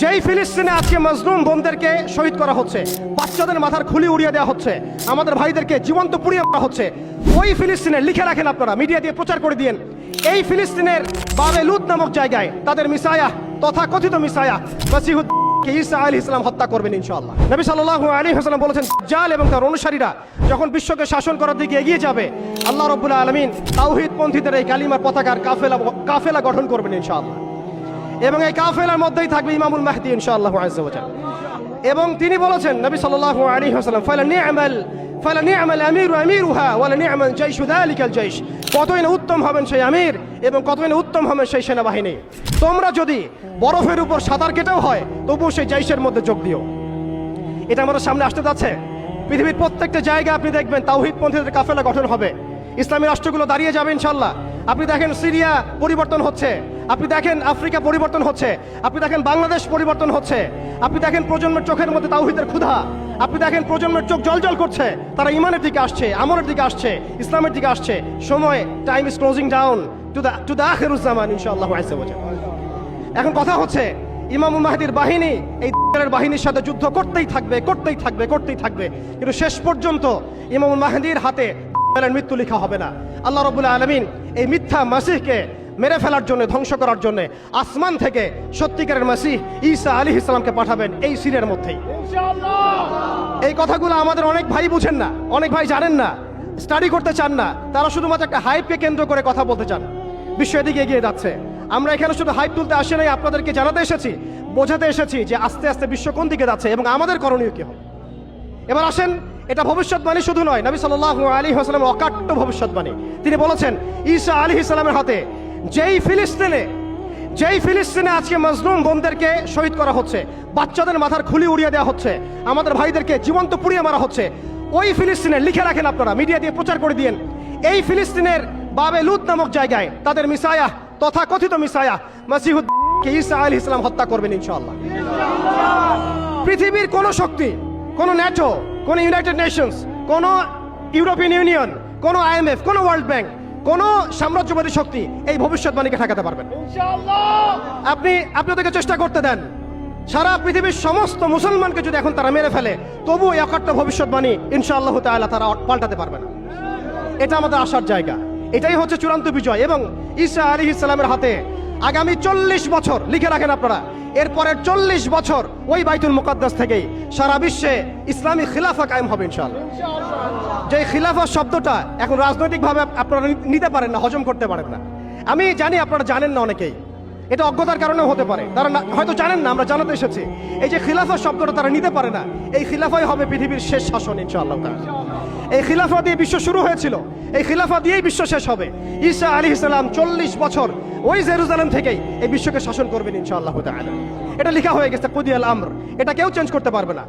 যেই ফিলিস্তিনে আজকে মজলুম বোনদেরকে শহীদ করা হচ্ছে, বাচ্চাদের মাথার খুলি উড়িয়ে দেওয়া হচ্ছে, আমাদের ভাইদেরকে জীবন্ত পুড়িয়ে মারা হচ্ছে, ওই ফিলিস্তিনে লিখে রাখেন আপনারা, মিডিয়া দিয়ে প্রচার করে দিয়েন, এই ফিলিস্তিনের বাবে লুত নামক জায়গায় তাদের মিসায়া, তথাকথিত মিসায়া মসিহুদ ঈসা আলাইহিস সালাম হত্যা করবেন ইনশাআল্লাহ। নবী সাল্লাল্লাহু আলাইহি ওয়াসাল্লাম বলেছেন, দাজ্জাল এবং তার অনুসারীরা যখন বিশ্বকে শাসন করার দিকে এগিয়ে যাবে, আল্লাহ রাব্বুল আলামিন তাওহীদপন্থীদের এই কালিমার পতাকার কাফেলা গঠন করবেন ইনশাআল্লাহ। এবং এই কাফেলার মধ্যেই থাকবে ইমামুল মাহদী ইনশাআল্লাহু আযজা ওয়া জাল্লা। এবং তিনি বলেছেন, নবী সাল্লাল্লাহু আলাইহি ওয়াসাল্লাম, ফালা নি'মাল আমিরু আমিরুহা ওয়া লা নি'মাল জাইশু যালিকাল জাইশ, কতই না উত্তম হবেন সেই আমির এবং কতই না উত্তম হবেন সেই সেনাবাহিনী। তোমরা যদি বরফের উপর সাঁতার কেটেও হয় তবুও সেই জাইশের মধ্যে যোগ দিও। এটা আমাদের সামনে আসতে যাচ্ছে। পৃথিবীর প্রত্যেকটা জায়গায় আপনি দেখবেন তাওহীদপন্থীদের কাফেলা গঠন হবে, ইসলামী রাষ্ট্রগুলো দাঁড়িয়ে যাবে ইনশাআল্লাহ। আপনি দেখেন সিরিয়া পরিবর্তন হচ্ছে, আপনি দেখেন আফ্রিকা পরিবর্তন হচ্ছে, আপনি দেখেন বাংলাদেশ পরিবর্তন হচ্ছে, আপনি দেখেন প্রজন্মের চোখের মধ্যে তাওহীদের ক্ষুধা, আপনি দেখেন প্রজন্মের চোখ জলজল করছে, তারা ইমানের দিকে আসছে, আমলের দিকে আসছে, ইসলামের দিকে আসছে। সময়, time is closing down to the আখিরুজ জামান ইনশাআল্লাহু আযজা ওয়া জাল্লা। এখন কথা হচ্ছে, ইমামুল মাহদীর বাহিনী এই বাহিনীর সাথে যুদ্ধ করতেই থাকবে, কিন্তু শেষ পর্যন্ত ইমামুল মাহদীর হাতে মৃত্যু লেখা হবে না। আল্লাহ রাব্বুল আলামিন এই মিথ্যা মাসিহকে মেরে ফেলার জন্য, ধ্বংস করার জন্য আসমান থেকে সত্যিকারের মাসিহ ঈসা আলাইহিস সালামকে পাঠাবেন এই সিরিয়ার মধ্যেই ইনশাআল্লাহ। এই কথাগুলো আমাদের অনেক ভাই বুঝেন না, অনেক ভাই জানেন না, স্টাডি করতে চান না, তারা শুধুমাত্র একটা হাইপকে কেন্দ্র করে কথা বলতে চান। বিশ্ব এদিকে এগিয়ে যাচ্ছে, আমরা এখানে শুধু হাইপ তুলতে আসি নাই, আপনাদেরকে জানাতে এসেছি, বোঝাতে এসেছি যে আস্তে আস্তে বিশ্ব কোন দিকে যাচ্ছে এবং আমাদের করণীয় কি হবে। এবার আসেন, এটা ভবিষ্যৎবাণী শুধু নয়, নবী সাল্লাল্লাহু আলাইহি ওয়াসাল্লাম অকাট্য ভবিষ্যৎবাণী। তিনি বলেছেন, ঈসা আলাইহিস সালামের হাতে যেই ফিলিস্তিনে আজকে মজলুম বোনদেরকে শহীদ করা হচ্ছে, বাচ্চাদের মাথার খুলি উড়িয়ে দেওয়া হচ্ছে, আমাদের ভাইদেরকে জীবন্ত পুড়িয়ে মারা হচ্ছে, ওই ফিলিস্তিনে লিখে রাখেন আপনারা, মিডিয়া দিয়ে প্রচার করে দিয়েন, এই ফিলিস্তিনের বাবে লুত নামক জায়গায় তাদের মিসায়া, তথাকথিত মিসায়া মসিহুদ ঈসা আলাইহিস সালাম হত্যা করবেন ইনশাআল্লাহ। পৃথিবীর কোন শক্তি, কোন ন্যাটো, কোন ইউনাইটেড নেশনস, কোন ইউরোপিয়ান ইউনিয়ন, কোন IMF, কোন ওয়ার্ল্ড ব্যাংক, কোন সাম্রাজ্যবাদী শক্তি এই ভবিষ্যৎবাণীকে ঠেকাতে পারবেন ইনশাআল্লাহ। আপনি ওদেরকে চেষ্টা করতে দেন, সারা পৃথিবীর সমস্ত মুসলমানকে যদি এখন তারা মেরে ফেলে, তবু এই অকাট্য ভবিষ্যৎবাণী ইনশাআল্লাহ তাআলা তারা পাল্টাতে পারবে না। এটা আমাদের আশার জায়গা, এটাই হচ্ছে চূড়ান্ত বিজয়। এবং ঈসা আলাইহিস সালামের হাতে আগামী 40 বছর লিখে রাখেন আপনারা, এরপরের 40 বছর ওই বাইতুল মুকাদ্দাস থেকেই সারা বিশ্বে ইসলামী খিলাফা কায়েম হবে ইনশাআল্লাহ। যে খিলাফা শব্দটা এখন রাজনৈতিকভাবে আপনারা নিতে পারেন না, হজম করতে পারেন না। আমি জানি আপনারা জানেন না, অনেকেই এটা অজ্ঞতার কারণে হতে পারে, তারা হয়তো জানেন না, আমরা জানাতে এসেছি। এই যে খিলাফা শব্দটা তারা নিতে পারে না, এই খিলাফাই হবে পৃথিবীর শেষ শাসন ইনশাআল্লাহ। এই খিলাফা দিয়ে বিশ্ব শুরু হয়েছিল, এই খিলাফা দিয়েই বিশ্ব শেষ হবে। ঈসা আলাইহিস সালাম 40 বছর ওই জেরুজালেম থেকেই এই বিশ্বকে শাসন করবেন ইনশাআল্লাহ তাআলা। এটা লেখা হয়ে গেছে, কুদিয়াল আমর, এটা কেউ চেঞ্জ করতে পারবে না।